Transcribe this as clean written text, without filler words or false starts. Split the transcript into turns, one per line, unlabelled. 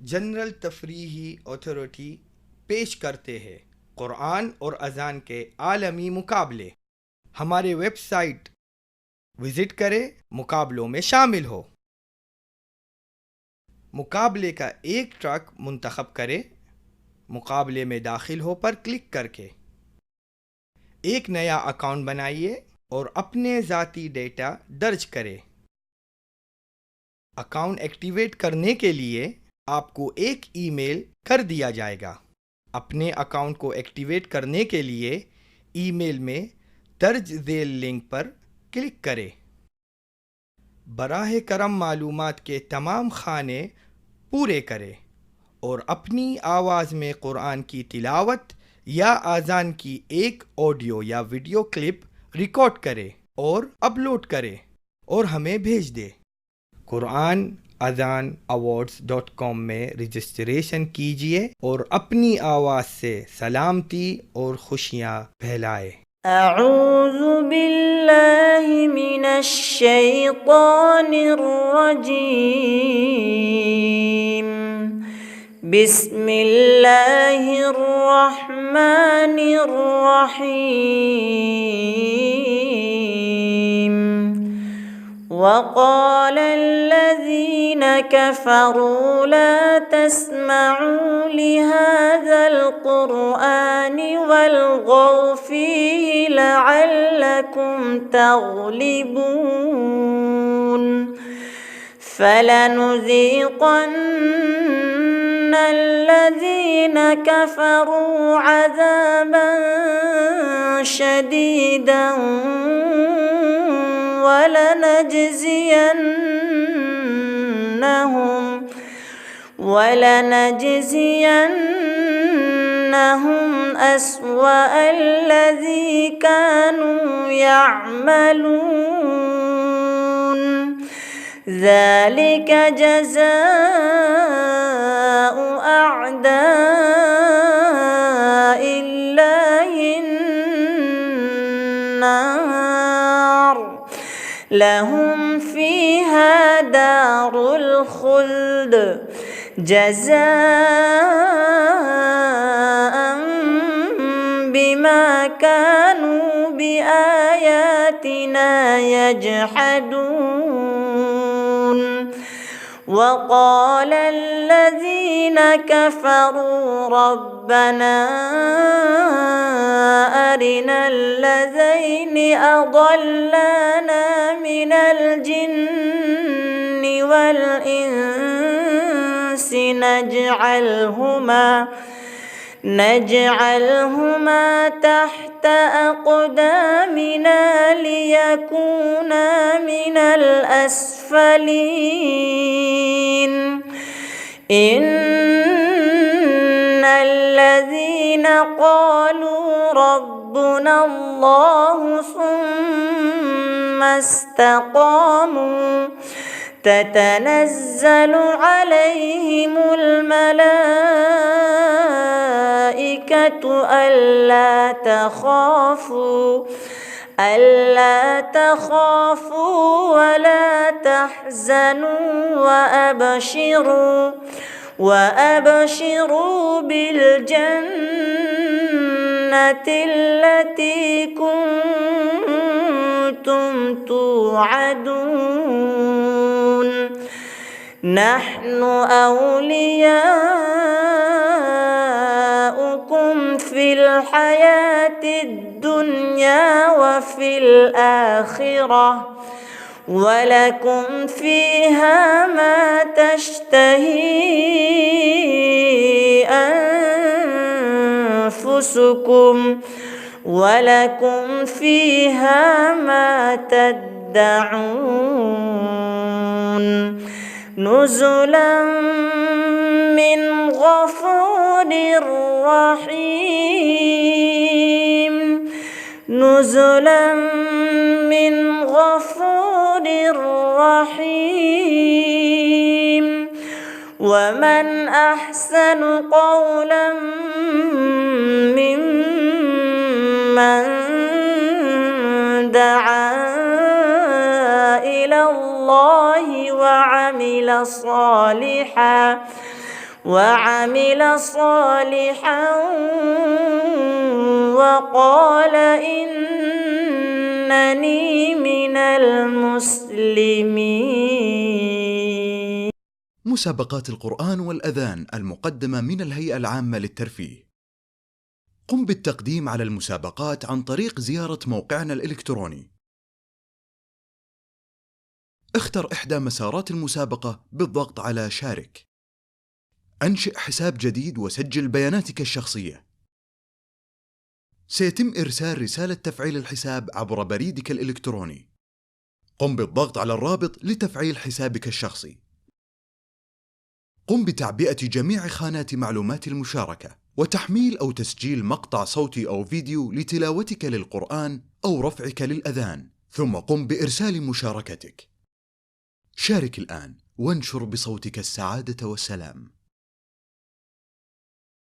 जनरल तफरीही अथॉरिटी पेश करते हैं कुरान और अजान के आलमी मुकाबले। हमारे वेबसाइट विजिट करें, मुकाबलों में शामिल हो। मुकाबले का एक ट्रैक मुंतखब करें। मुकाबले में दाखिल हो पर क्लिक करके एक नया अकाउंट बनाइए और अपने ज़ाती डेटा दर्ज करें। अकाउंट एक्टिवेट करने के लिए आपको एक ईमेल कर दिया जाएगा। अपने अकाउंट को एक्टिवेट करने के लिए ईमेल में दर्ज ज़ेल लिंक पर क्लिक करें। बराह करम मालूमात के तमाम खाने पूरे करें और अपनी आवाज़ में कुरान की तिलावत या आज़ान की एक ऑडियो या वीडियो क्लिप रिकॉर्ड करें और अपलोड करें और हमें भेज दें। कुरान अज़ान awards.com में रजिस्ट्रेशन कीजिए और अपनी आवाज़ से सलामती और खुशियाँ फैलाए।
अऊज़ु बिल्लाहि मिनश शैतानिर रजीम। बिस्मिल्लाहिर रहमानिर रहीम। वक़ाल الذين كفروا لا تسمعوا لهذا القرآن والغوا فيه لعلكم تغلبون فلنذيقن الذين كفروا عذابا شديدا ولنجزينهم أسوأ الذي كانوا يعملون ذلك جزاء أعداء الله النار لهم فيها دار الخلد جزاء بما كانوا بآياتنا يجحدون وقال الذين كفروا ربنا أرنا الذين أضلانا من الجن والإنس نجعلهما تحت أقدامنا ليكونا من الأسفلين إن الذين قالوا ربنا الله ثم استقاموا تتنزل عليهم الملائكة ألا تخافوا ولا تحزنوا وأبشروا بالجنة التي كنتم توعدون نحن أولياؤكم في الحياة الدنيا وفي الآخرة ولكم فيها ما تشتهي أنفسكم ولكم فيها ما تدعون نزلا من غفور رحيم نزلا من غفور رحيم ومن أحسن قولا ممن دعا إلى الله وعمل وعمل صالحا وقال إنني من المسلمين.
مسابقات القرآن والأذان المقدمة من الهيئة العامة للترفيه. قم بالتقديم على المسابقات عن طريق زيارة موقعنا الإلكتروني. اختر إحدى مسارات المسابقة بالضغط على شارك. أنشئ حساب جديد وسجل بياناتك الشخصية. سيتم إرسال رسالة تفعيل الحساب عبر بريدك الإلكتروني. قم بالضغط على الرابط لتفعيل حسابك الشخصي. قم بتعبئة جميع خانات معلومات المشاركة وتحميل أو تسجيل مقطع صوتي أو فيديو لتلاوتك للقرآن أو رفعك للأذان، ثم قم بإرسال مشاركتك. شارك الآن وانشر بصوتك السعادة والسلام.